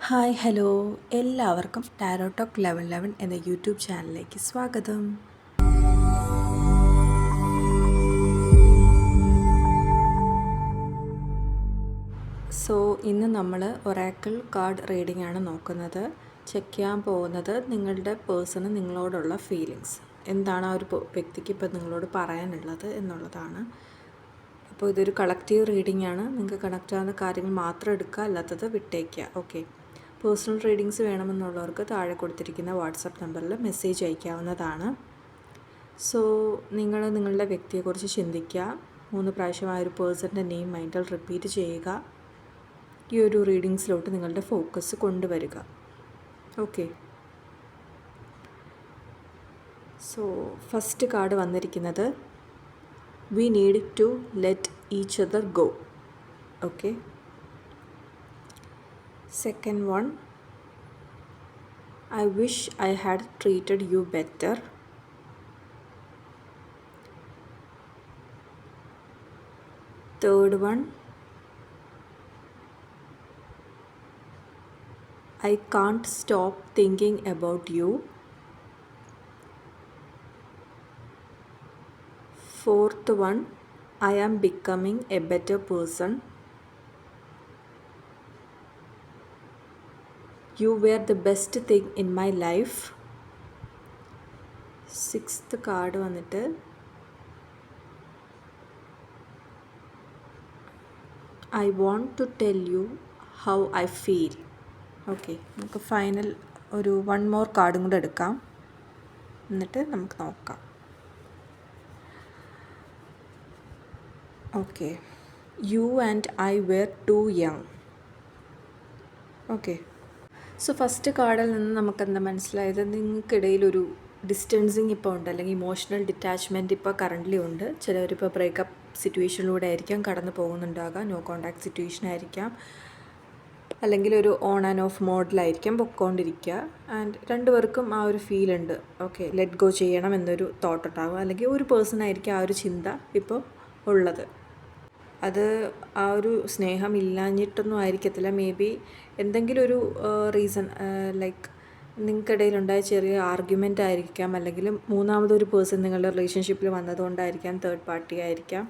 Hi hello എല്ലാവർക്കും tarot talk level 11 എന്ന YouTube ചാനലിലേക്ക് സ്വാഗതം. ഇന്ന് നമ്മൾ ഒറാക്കിൾ കാർഡ് റീഡിംഗ് ആണ് നോക്കുന്നത്. ചെക്ക് ചെയ്യാൻ പോകുന്നത് നിങ്ങളുടെ പേഴ്സണ് നിങ്ങളോടുള്ള ഫീലിങ്സ് എന്താണ്, ആ ഒരു വ്യക്തിക്ക് ഇപ്പോൾ നിങ്ങളോട് പറയാനുള്ളത് എന്നുള്ളതാണ്. അപ്പോൾ ഇതൊരു കളക്റ്റീവ് റീഡിംഗ് ആണ്. നിങ്ങൾക്ക് കണക്റ്റ് ആവുന്ന കാര്യങ്ങൾ മാത്രം എടുക്കുക, അല്ലാത്തത് വിട്ടേക്കുക. ഓക്കെ. പേഴ്സണൽ റീഡിങ്സ് വേണമെന്നുള്ളവർക്ക് താഴെ കൊടുത്തിരിക്കുന്ന വാട്സപ്പ് നമ്പറിൽ മെസ്സേജ് അയക്കാവുന്നതാണ്. നിങ്ങൾ നിങ്ങളുടെ വ്യക്തിയെക്കുറിച്ച് ചിന്തിക്കുക. 3 പ്രാവശ്യം ആ ഒരു പേഴ്സൻ്റെ നെയിം മൈൻഡിൽ റിപ്പീറ്റ് ചെയ്യുക. ഈ ഒരു റീഡിങ്സിലോട്ട് നിങ്ങളുടെ ഫോക്കസ് കൊണ്ടുവരിക. ഓക്കെ. ഫസ്റ്റ് കാർഡ് വന്നിരിക്കുന്നത് we need to let each other go. Okay. Second one, I wish I had treated you better. Third one, I can't stop thinking about you. Fourth one, I am becoming a better person. You were the best thing in my life. Sixth card വന്നിട്ട് I want to tell you how I feel. Okay, നമുക്ക് final ഒരു 1 more കാർഡും കൂടെ എടുക്കാം, എന്നിട്ട് നമുക്ക് നോക്കാം. Okay. You and I were too young. Okay. First കാർഡിൽ നിന്ന് നമുക്കെന്താ മനസ്സിലായത്? നിങ്ങൾക്കിടയിലൊരു ഡിസ്റ്റൻസിങ് ഇപ്പോൾ ഉണ്ട്, അല്ലെങ്കിൽ ഇമോഷണൽ ഡിറ്റാച്ച്മെൻറ്റ് ഇപ്പോൾ കറൻ്റ്ലി ഉണ്ട്. ചിലവരിപ്പോൾ ബ്രേക്കപ്പ് സിറ്റുവേഷനിലൂടെ ആയിരിക്കാം കടന്നു പോകുന്നുണ്ടാകാം, നോ കോൺടാക്ട് സിറ്റുവേഷൻ ആയിരിക്കാം, അല്ലെങ്കിൽ ഒരു ഓൺ ആൻഡ് ഓഫ് മോഡിലായിരിക്കാം പൊയ്ക്കൊണ്ടിരിക്കുക. ആൻഡ് രണ്ടുപേർക്കും ആ ഒരു ഫീൽ ഉണ്ട്. ഓക്കെ, ലെറ്റ് ഗോ ചെയ്യണം എന്നൊരു തോട്ട് ഉണ്ടാകും, അല്ലെങ്കിൽ ഒരു പേഴ്സണായിരിക്കും ആ ഒരു ചിന്ത ഇപ്പോൾ ഉള്ളത്. അത് ആ ഒരു സ്നേഹം ഇല്ലാഞ്ഞിട്ടൊന്നും ആയിരിക്കത്തില്ല. മേ ബി എന്തെങ്കിലും ഒരു റീസൺ, ലൈക്ക് നിങ്ങൾക്കിടയിലുണ്ടായ ചെറിയ ആർഗ്യുമെൻ്റ് ആയിരിക്കാം, അല്ലെങ്കിൽ മൂന്നാമതൊരു പേഴ്സൺ നിങ്ങളുടെ റിലേഷൻഷിപ്പിൽ വന്നതുകൊണ്ടായിരിക്കാം, തേർഡ് പാർട്ടി ആയിരിക്കാം.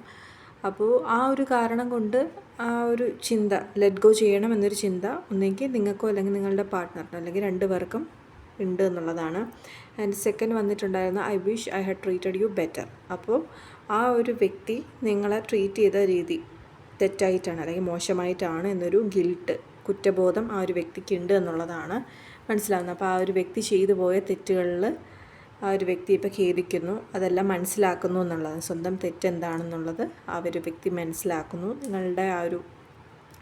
അപ്പോൾ ആ ഒരു കാരണം കൊണ്ട് ആ ഒരു ചിന്ത, ലെറ്റ് ഗോ ചെയ്യണം എന്നൊരു ചിന്ത ഒന്നെങ്കിൽ നിങ്ങൾക്കോ അല്ലെങ്കിൽ നിങ്ങളുടെ പാർട്ട്ണറിനോ അല്ലെങ്കിൽ രണ്ടുപേർക്കും ഉണ്ട് എന്നുള്ളതാണ്. ആൻഡ് സെക്കൻഡ് വന്നിട്ടുണ്ടായിരുന്ന I wish I had treated you better. അപ്പോൾ ആ ഒരു വ്യക്തി നിങ്ങളെ ട്രീറ്റ് ചെയ്ത രീതി തെറ്റായിട്ടാണ് അല്ലെങ്കിൽ മോശമായിട്ടാണ് എന്നൊരു ഗിൽട്ട്, കുറ്റബോധം ആ ഒരു വ്യക്തിക്ക് ഉണ്ട് എന്നുള്ളതാണ് മനസ്സിലാകുന്നത്. അപ്പോൾ ആ ഒരു വ്യക്തി ചെയ്തു പോയ തെറ്റുകളിൽ ആ ഒരു വ്യക്തി ഇപ്പോൾ ഖേദിക്കുന്നു, അതെല്ലാം മനസ്സിലാക്കുന്നു എന്നുള്ളതാണ്. സ്വന്തം തെറ്റെന്താണെന്നുള്ളത് ആ ഒരു വ്യക്തി മനസ്സിലാക്കുന്നു. നിങ്ങളുടെ ആ ഒരു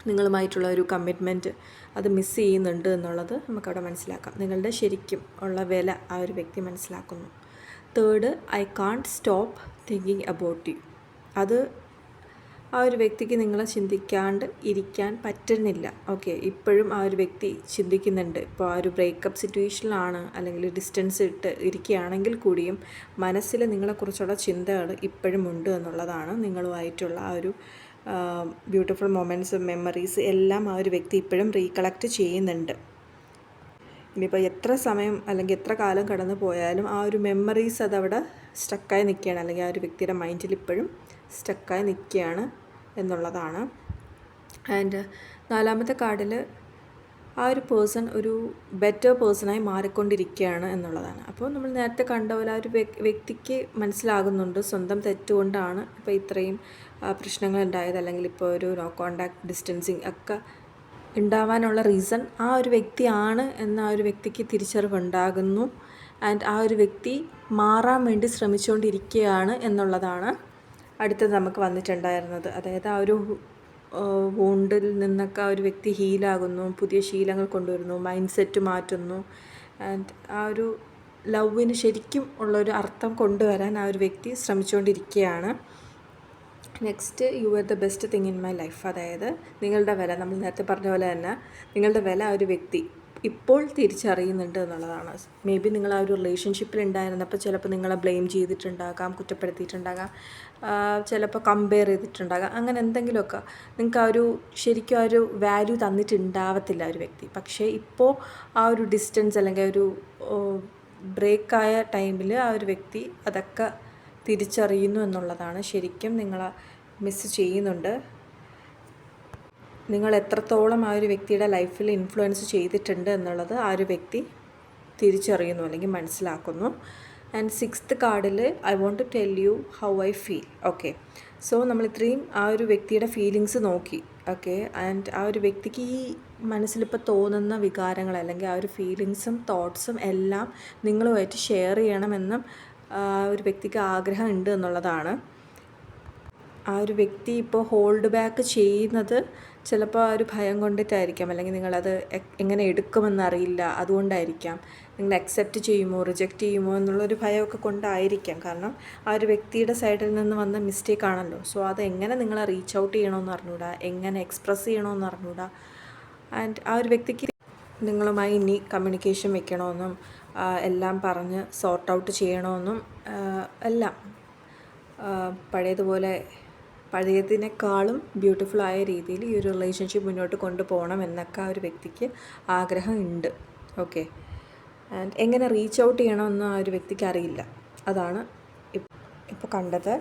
നിങ്ങളുമായിട്ടുള്ള ഒരു കമ്മിറ്റ്മെൻറ്റ് അത് മിസ് ചെയ്യുന്നുണ്ട് എന്നുള്ളത് നമുക്കവിടെ മനസ്സിലാക്കാം. നിങ്ങളുടെ ശരിക്കും ഉള്ള വില ആ ഒരു വ്യക്തി മനസ്സിലാക്കുന്നു. Third, I can't stop thinking about you. അത് ആ ഒരു വ്യക്തിക്ക് നിങ്ങളെ ചിന്തിക്കാണ്ട് ഇരിക്കാൻ പറ്റുന്നില്ല. ഓക്കെ, ഇപ്പോഴും ആ ഒരു വ്യക്തി ചിന്തിക്കുന്നുണ്ട്. ഇപ്പോൾ ആ ഒരു ബ്രേക്കപ്പ് സിറ്റുവേഷനിലാണ്, അല്ലെങ്കിൽ ഡിസ്റ്റൻസ് ഇട്ട് ഇരിക്കുകയാണെങ്കിൽ കൂടിയും മനസ്സിൽ നിങ്ങളെക്കുറിച്ചുള്ള ചിന്തകൾ ഇപ്പോഴും ഉണ്ട് എന്നുള്ളതാണ്. നിങ്ങളുമായിട്ടുള്ള ആ ഒരു ബ്യൂട്ടിഫുൾ മൊമെൻറ്റ്സ്, മെമ്മറീസ് എല്ലാം ആ ഒരു വ്യക്തി ഇപ്പോഴും റീകളക്റ്റ് ചെയ്യുന്നുണ്ട്. ഇനിയിപ്പോൾ എത്ര സമയം അല്ലെങ്കിൽ എത്ര കാലം കടന്നു പോയാലും ആ ഒരു മെമ്മറീസ് അതവിടെ സ്റ്റക്കായി നിൽക്കുകയാണ്, അല്ലെങ്കിൽ ആ ഒരു വ്യക്തിയുടെ മൈൻഡിൽ ഇപ്പോഴും സ്റ്റക്കായി നിൽക്കുകയാണ് എന്നുള്ളതാണ്. ആൻഡ് നാലാമത്തെ കാർഡിൽ ആ ഒരു പേഴ്സൺ ഒരു ബെറ്റർ പേഴ്സണായി മാറിക്കൊണ്ടിരിക്കുകയാണ് എന്നുള്ളതാണ്. അപ്പോൾ നമ്മൾ നേരത്തെ കണ്ട പോലെ ആ ഒരു വ്യക്തിക്ക് മനസ്സിലാകുന്നുണ്ട് സ്വന്തം തെറ്റുകൊണ്ടാണ് ഇപ്പോൾ ഇത്രയും പ്രശ്നങ്ങൾ ഉണ്ടായത്, അല്ലെങ്കിൽ ഇപ്പോൾ ഒരു നോ കോൺടാക്ട് ഡിസ്റ്റൻസിങ് ഒക്കെ ഉണ്ടാവാനുള്ള റീസൺ ആ ഒരു വ്യക്തിയാണ് എന്ന ആ ഒരു വ്യക്തിക്ക് തിരിച്ചറിവുണ്ടാകുന്നു. ആൻഡ് ആ ഒരു വ്യക്തി മാറാൻ വേണ്ടി ശ്രമിച്ചുകൊണ്ടിരിക്കുകയാണ് എന്നുള്ളതാണ് അടുത്തത് നമുക്ക് വന്നിട്ടുണ്ടായിരുന്നത്. അതായത് ആ ഒരു വൂണ്ടിൽ നിന്നൊക്കെ ആ ഒരു വ്യക്തി ഹീലാകുന്നു, പുതിയ ശീലങ്ങൾ കൊണ്ടുവരുന്നു, മൈൻഡ് സെറ്റ് മാറ്റുന്നു. ആൻഡ് ആ ഒരു ലവിന് ശരിക്കും ഉള്ളൊരു അർത്ഥം കൊണ്ടുവരാൻ ആ ഒരു വ്യക്തി ശ്രമിച്ചുകൊണ്ടിരിക്കുകയാണ്. Next, you are the best thing in my life. അതായത് നിങ്ങളുടെ വില, നമ്മൾ നേരത്തെ പറഞ്ഞ പോലെ തന്നെ നിങ്ങളുടെ വില ആ ഒരു വ്യക്തി ഇപ്പോൾ തിരിച്ചറിയുന്നുണ്ട് എന്നുള്ളതാണ്. മേ ബി നിങ്ങൾ ആ ഒരു റിലേഷൻഷിപ്പിൽ ഉണ്ടായിരുന്നപ്പോൾ ചിലപ്പോൾ നിങ്ങളെ ബ്ലെയിം ചെയ്തിട്ടുണ്ടാകാം, കുറ്റപ്പെടുത്തിയിട്ടുണ്ടാകാം, ചിലപ്പോൾ കമ്പയർ ചെയ്തിട്ടുണ്ടാകാം. അങ്ങനെ എന്തെങ്കിലുമൊക്കെ നിങ്ങൾക്ക് ആ ഒരു ശരിക്കും ആ ഒരു വാല്യൂ തന്നിട്ടുണ്ടാവത്തില്ല ഒരു വ്യക്തി. പക്ഷേ ഇപ്പോൾ ആ ഒരു ഡിസ്റ്റൻസ് അല്ലെങ്കിൽ ഒരു ബ്രേക്കായ ടൈമിൽ ആ ഒരു വ്യക്തി അതൊക്കെ തിരിച്ചറിയുന്നു എന്നുള്ളതാണ്. ശരിക്കും നിങ്ങളെ മിസ് ചെയ്യുന്നുണ്ട്. നിങ്ങൾ എത്രത്തോളം ആ ഒരു വ്യക്തിയുടെ ലൈഫിൽ ഇൻഫ്ലുവൻസ് ചെയ്തിട്ടുണ്ട് എന്നുള്ളത് ആ ഒരു വ്യക്തി തിരിച്ചറിയുന്നു അല്ലെങ്കിൽ മനസ്സിലാക്കുന്നു. ആൻഡ് 6th കാർഡിൽ I want to tell you how I feel. Okay, so നമ്മൾ ഇത്രയും ആ ഒരു വ്യക്തിയുടെ ഫീലിങ്സ് നോക്കി. ഓക്കെ, ആൻഡ് ആ ഒരു വ്യക്തിക്ക് ഈ മനസ്സിലിപ്പോൾ തോന്നുന്ന വികാരങ്ങൾ അല്ലെങ്കിൽ ആ ഒരു ഫീലിങ്സും തോട്ട്സും എല്ലാം നിങ്ങളുമായിട്ട് ഷെയർ ചെയ്യണമെന്നും ഒരു വ്യക്തിക്ക് ആഗ്രഹം ഉണ്ട് എന്നുള്ളതാണ്. ആ ഒരു വ്യക്തി ഇപ്പോൾ ഹോൾഡ് ബാക്ക് ചെയ്യുന്നത് ചിലപ്പോൾ ആ ഒരു ഭയം കൊണ്ടിട്ടായിരിക്കാം, അല്ലെങ്കിൽ നിങ്ങളത് എങ്ങനെ എടുക്കുമെന്നറിയില്ല, അതുകൊണ്ടായിരിക്കാം. നിങ്ങൾ അക്സെപ്റ്റ് ചെയ്യുമോ റിജക്റ്റ് ചെയ്യുമോ എന്നുള്ളൊരു ഭയമൊക്കെ കൊണ്ടായിരിക്കാം. കാരണം ആ ഒരു വ്യക്തിയുടെ സൈഡിൽ നിന്ന് വന്ന മിസ്റ്റേക്ക് ആണല്ലോ. സോ അത് എങ്ങനെ നിങ്ങളെ റീച്ച് ഔട്ട് ചെയ്യണമെന്ന് അറിഞ്ഞൂടാ, എങ്ങനെ എക്സ്പ്രസ് ചെയ്യണമെന്ന് അറിഞ്ഞൂടാ. ആൻഡ് ആ ഒരു വ്യക്തിക്ക് നിങ്ങളുമായി ഇനി കമ്മ്യൂണിക്കേഷൻ വെക്കണമെന്നും എല്ലാം പറഞ്ഞ് സോർട്ട് ഔട്ട് ചെയ്യണമെന്നും എല്ലാം പഴയതിനേക്കാളും ബ്യൂട്ടിഫുള്ളായ രീതിയിൽ ഈ ഒരു റിലേഷൻഷിപ്പ് മുന്നോട്ട് കൊണ്ടുപോകണം എന്നൊക്കെ ആ ഒരു വ്യക്തിക്ക് ആഗ്രഹം ഉണ്ട്. ഓക്കെ, ആൻഡ് എങ്ങനെ റീച്ച് ഔട്ട് ചെയ്യണമെന്ന് ആ ഒരു വ്യക്തിക്ക് അറിയില്ല. അതാണ് ഇപ്പോൾ കണ്ടത്.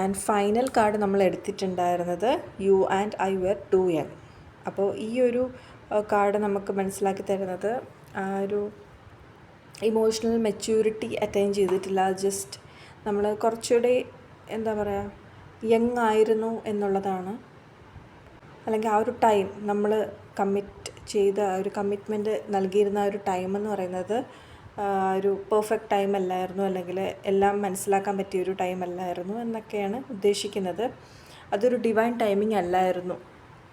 ആൻഡ് ഫൈനൽ കാർഡ് നമ്മൾ എടുത്തിട്ടുണ്ടായിരുന്നത് you and I were too young. അപ്പോൾ ഈ ഒരു കാർഡ് നമുക്ക് മനസ്സിലാക്കി തരുന്നത് ആ ഒരു ഇമോഷണൽ മെച്യൂരിറ്റി അറ്റൈൻ ചെയ്തിട്ടില്ല. ജസ്റ്റ് നമ്മൾ കുറച്ചുകൂടെ എന്താ പറയുക യങ് ആയിരുന്നു എന്നുള്ളതാണ്. അല്ലെങ്കിൽ ആ ഒരു ടൈം നമ്മൾ കമ്മിറ്റ് ചെയ്ത ഒരു കമ്മിറ്റ്മെൻറ്റ് നൽകിയിരുന്ന ആ ഒരു ടൈം എന്ന് പറയുന്നത് ഒരു പെർഫെക്റ്റ് ടൈം അല്ലായിരുന്നു, അല്ലെങ്കിൽ എല്ലാം മനസ്സിലാക്കാൻ പറ്റിയൊരു ടൈം അല്ലായിരുന്നു എന്നൊക്കെയാണ് ഉദ്ദേശിക്കുന്നത്. അതൊരു ഡിവൈൻ ടൈമിംഗ് അല്ലായിരുന്നു.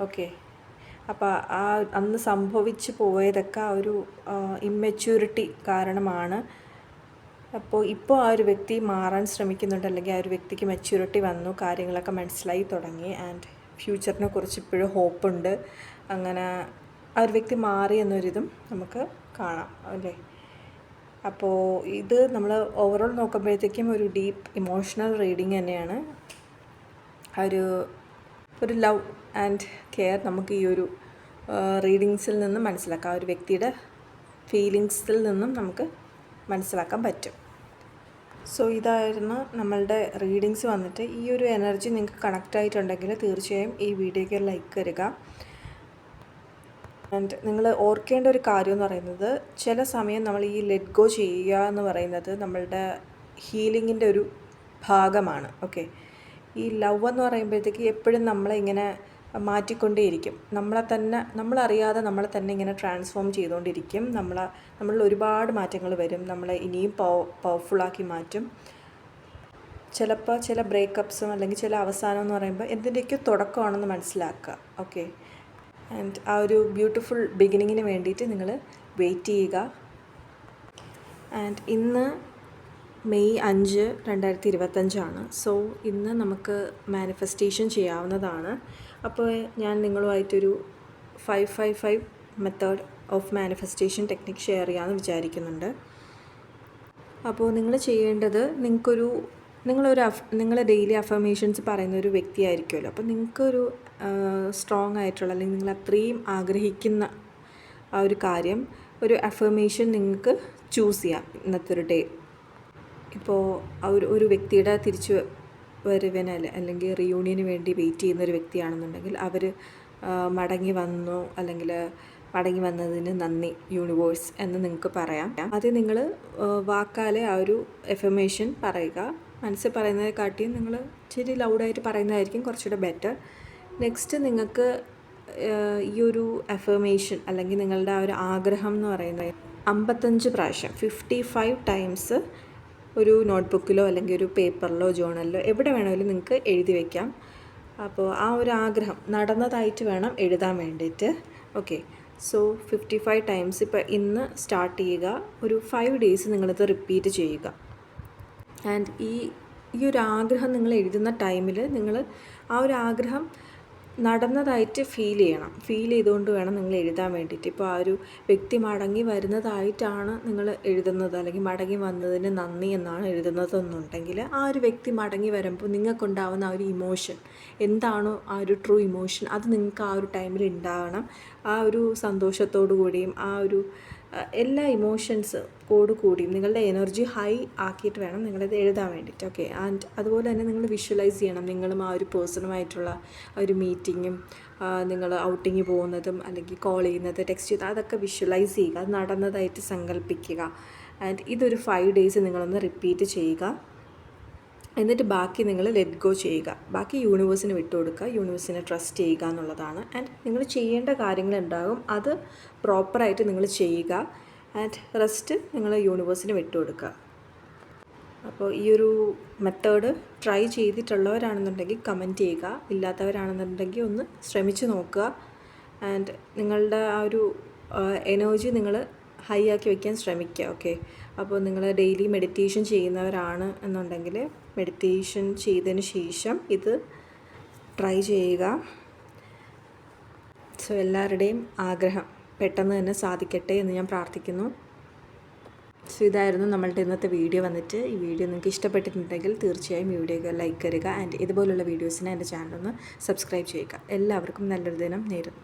ഓക്കെ, അപ്പോൾ ആ അന്ന് സംഭവിച്ചു പോയതൊക്കെ ആ ഒരു ഇമ്മെച്യൂരിറ്റി കാരണമാണ്. ഇപ്പോൾ ആ ഒരു വ്യക്തി മാറാൻ ശ്രമിക്കുന്നുണ്ട്, അല്ലെങ്കിൽ ആ ഒരു വ്യക്തിക്ക് മെച്യൂരിറ്റി വന്നു, കാര്യങ്ങളൊക്കെ മനസ്സിലായി തുടങ്ങി. ആൻഡ് ഫ്യൂച്ചറിനെ കുറിച്ച് ഇപ്പോഴും ഹോപ്പുണ്ട്. അങ്ങനെ ആ ഒരു വ്യക്തി മാറി എന്നൊരിതും നമുക്ക് കാണാം അല്ലേ. അപ്പോൾ ഇത് നമ്മൾ ഓവറോൾ നോക്കുമ്പോഴത്തേക്കും ഒരു ഡീപ്പ് ഇമോഷണൽ റീഡിങ് തന്നെയാണ്. ഒരു ലവ് ആൻഡ് കെയർ നമുക്ക് ഈ ഒരു റീഡിങ്സിൽ നിന്നും മനസ്സിലാക്കാം. ആ ഒരു വ്യക്തിയുടെ ഫീലിങ്സിൽ നിന്നും നമുക്ക് മനസ്സിലാക്കാൻ പറ്റും. സോ ഇതായിരുന്നു നമ്മളുടെ റീഡിങ്സ് വന്നിട്ട്. ഈ ഒരു എനർജി നിങ്ങൾക്ക് കണക്റ്റ് ആയിട്ടുണ്ടെങ്കിൽ തീർച്ചയായും ഈ വീഡിയോയ്ക്ക് ലൈക്ക് തരിക. ആൻഡ് നിങ്ങൾ ഓർക്കേണ്ട ഒരു കാര്യം എന്ന് പറയുന്നത്, ചില സമയം നമ്മൾ ഈ ലെറ്റ് ഗോ ചെയ്യുക എന്ന് പറയുന്നത് നമ്മളുടെ ഹീലിങ്ങിൻ്റെ ഒരു ഭാഗമാണ്. ഓക്കെ, ഈ ലവ് എന്ന് പറയുമ്പോഴത്തേക്ക് എപ്പോഴും നമ്മളെ ഇങ്ങനെ മാറ്റിക്കൊണ്ടേയിരിക്കും. നമ്മളറിയാതെ നമ്മളെ തന്നെ ഇങ്ങനെ ട്രാൻസ്ഫോം ചെയ്തുകൊണ്ടിരിക്കും. നമ്മളിൽ ഒരുപാട് മാറ്റങ്ങൾ വരും, നമ്മളെ ഇനിയും പവർഫുള്ളാക്കി മാറ്റും. ചിലപ്പോൾ ചില ബ്രേക്കപ്സും അല്ലെങ്കിൽ ചില അവസാനം എന്ന് പറയുമ്പോൾ എന്തിൻ്റെയൊക്കെ തുടക്കമാണെന്ന് മനസ്സിലാക്കുക. ഓക്കെ, ആൻഡ് ആ ഒരു ബ്യൂട്ടിഫുൾ ബിഗിനിങ്ങിന് വേണ്ടിയിട്ട് നിങ്ങൾ വെയിറ്റ് ചെയ്യുക. ആൻഡ് ഇന്ന് മെയ് 5, 2025 സോ ഇന്ന് നമുക്ക് മാനിഫെസ്റ്റേഷൻ ചെയ്യാവുന്നതാണ്. അപ്പോൾ ഞാൻ നിങ്ങളുമായിട്ടൊരു 555 method of manifestation technique share ചെയ്യാമെന്ന് വിചാരിക്കുന്നുണ്ട്. അപ്പോൾ നിങ്ങൾ ചെയ്യേണ്ടത്, നിങ്ങൾ ഡെയിലി അഫർമേഷൻസ് പറയുന്ന ഒരു വ്യക്തിയായിരിക്കുമല്ലോ. അപ്പോൾ നിങ്ങൾക്കൊരു സ്ട്രോങ് ആയിട്ടുള്ള, അല്ലെങ്കിൽ നിങ്ങൾ അത്രയും ആഗ്രഹിക്കുന്ന ആ ഒരു കാര്യം, ഒരു അഫർമേഷൻ നിങ്ങൾക്ക് ചൂസ് ചെയ്യാം ഇന്നത്തെ ഒരു ഡേ. ഇപ്പോൾ ഒരു വ്യക്തിയുടെ തിരിച്ചു വരവിന് അല്ലെങ്കിൽ റിയൂണിയന് വേണ്ടി വെയിറ്റ് ചെയ്യുന്നൊരു വ്യക്തിയാണെന്നുണ്ടെങ്കിൽ അവർ മടങ്ങി വന്നു, അല്ലെങ്കിൽ മടങ്ങി വന്നതിന് നന്ദി യൂണിവേഴ്സ് എന്ന് നിങ്ങൾക്ക് പറയാം. ആദ്യം നിങ്ങൾ വാക്കാലെ ആ ഒരു എഫർമേഷൻ പറയുക. മനസ്സിൽ പറയുന്നതിനെക്കാട്ടിയും നിങ്ങൾ ഇച്ചിരി ലൗഡായിട്ട് പറയുന്നതായിരിക്കും കുറച്ചുകൂടെ ബെറ്റർ. നെക്സ്റ്റ് നിങ്ങൾക്ക് ഈ ഒരു അഫർമേഷൻ അല്ലെങ്കിൽ നിങ്ങളുടെ ആ ഒരു ആഗ്രഹം എന്ന് പറയുന്നത് 55 പ്രാവശ്യം 55 ടൈംസ് ഒരു നോട്ട്ബുക്കിലോ അല്ലെങ്കിൽ ഒരു പേപ്പറിലോ ജേർണലിലോ എവിടെ വേണമെങ്കിലും നിങ്ങൾക്ക് എഴുതി വയ്ക്കാം. അപ്പോൾ ആ ഒരു ആഗ്രഹം നടന്നതായിട്ട് വേണം എഴുതാൻ വേണ്ടിയിട്ട്. ഓക്കെ, സോ 55 ടൈംസ് ഇപ്പോൾ ഇന്ന് സ്റ്റാർട്ട് ചെയ്യുക. ഒരു 5 ഡേയ്സ് നിങ്ങളിത് റിപ്പീറ്റ് ചെയ്യുക. ആൻഡ് ഈ ഒരു ആഗ്രഹം നിങ്ങൾ എഴുതുന്ന ടൈമിൽ നിങ്ങൾ ആ ഒരു ആഗ്രഹം നടന്നതായിട്ട് ഫീൽ ചെയ്യണം. ഫീൽ ചെയ്തുകൊണ്ട് വേണം നിങ്ങൾ എഴുതാൻ വേണ്ടിയിട്ട്. ഇപ്പോൾ ആ ഒരു വ്യക്തി മടങ്ങി വരുന്നതായിട്ടാണ് നിങ്ങൾ എഴുതുന്നത്, അല്ലെങ്കിൽ മടങ്ങി വന്നതിന് നന്ദി എന്നാണ് എഴുതുന്നതെന്നുണ്ടെങ്കിൽ ആ ഒരു വ്യക്തി മടങ്ങി വരുമ്പോൾ നിങ്ങൾക്കുണ്ടാവുന്ന ആ ഒരു ഇമോഷൻ എന്താണോ, ആ ഒരു ട്രൂ ഇമോഷൻ, അത് നിങ്ങൾക്ക് ആ ഒരു ടൈമിൽ ഉണ്ടാവണം. ആ ഒരു സന്തോഷത്തോടു കൂടിയും ആ ഒരു എല്ലാ ഇമോഷൻസോടു കൂടിയും നിങ്ങളുടെ എനർജി ഹൈ ആക്കിയിട്ട് വേണം നിങ്ങളിത് എഴുതാൻ വേണ്ടിയിട്ട്. ഓക്കെ. ആൻഡ് അതുപോലെ തന്നെ നിങ്ങൾ വിഷ്വലൈസ് ചെയ്യണം നിങ്ങളും ആ ഒരു പേഴ്സണുമായിട്ടുള്ള ഒരു മീറ്റിങ്ങും നിങ്ങൾ ഔട്ടിങ് പോകുന്നതും അല്ലെങ്കിൽ കോൾ ചെയ്യുന്നത്, ടെക്സ്റ്റ് ചെയ്യുന്നത്, അതൊക്കെ വിഷ്വലൈസ് ചെയ്യുക. അത് നടന്നതായിട്ട് സങ്കല്പിക്കുക. ആൻഡ് ഇതൊരു 5 days നിങ്ങളൊന്ന് റിപ്പീറ്റ് ചെയ്യുക. എന്നിട്ട് ബാക്കി നിങ്ങൾ ലെറ്റ് ഗോ ചെയ്യുക. ബാക്കി യൂണിവേഴ്സിന് വിട്ടുകൊടുക്കുക, യൂണിവേഴ്സിനെ ട്രസ്റ്റ് ചെയ്യുക എന്നുള്ളതാണ്. ആൻഡ് നിങ്ങൾ ചെയ്യേണ്ട കാര്യങ്ങളുണ്ടാകും, അത് പ്രോപ്പറായിട്ട് നിങ്ങൾ ചെയ്യുക. ആൻഡ് റെസ്റ്റ് നിങ്ങൾ യൂണിവേഴ്സിന് വിട്ടുകൊടുക്കുക. അപ്പോൾ ഈ ഒരു മെത്തേഡ് ട്രൈ ചെയ്തിട്ടുള്ളവരാണെന്നുണ്ടെങ്കിൽ കമൻറ്റ് ചെയ്യുക, ഇല്ലാത്തവരാണെന്നുണ്ടെങ്കിൽ ഒന്ന് ശ്രമിച്ച് നോക്കുക. ആൻഡ് നിങ്ങളുടെ ആ ഒരു എനർജി നിങ്ങൾ ഹൈ ആക്കി വയ്ക്കാൻ ശ്രമിക്കുക. ഓക്കെ. അപ്പോൾ നിങ്ങൾ ഡെയിലി മെഡിറ്റേഷൻ ചെയ്യുന്നവരാണ് എന്നുണ്ടെങ്കിൽ മെഡിറ്റേഷൻ ചെയ്തതിന് ശേഷം ഇത് ട്രൈ ചെയ്യുക. സോ എല്ലാവരുടെയും ആഗ്രഹം പെട്ടെന്ന് തന്നെ സാധിക്കട്ടെ എന്ന് ഞാൻ പ്രാർത്ഥിക്കുന്നു. സോ ഇതായിരുന്നു നമ്മളുടെ ഇന്നത്തെ വീഡിയോ വന്നിട്ട്. ഈ വീഡിയോ നിങ്ങൾക്ക് ഇഷ്ടപ്പെട്ടിട്ടുണ്ടെങ്കിൽ തീർച്ചയായും ഈ വീഡിയോ ലൈക്ക് തരിക. ആൻഡ് ഇതുപോലുള്ള വീഡിയോസിന് എൻ്റെ ചാനലൊന്ന് സബ്സ്ക്രൈബ് ചെയ്യുക. എല്ലാവർക്കും നല്ലൊരു ദിനം നേരുന്നു.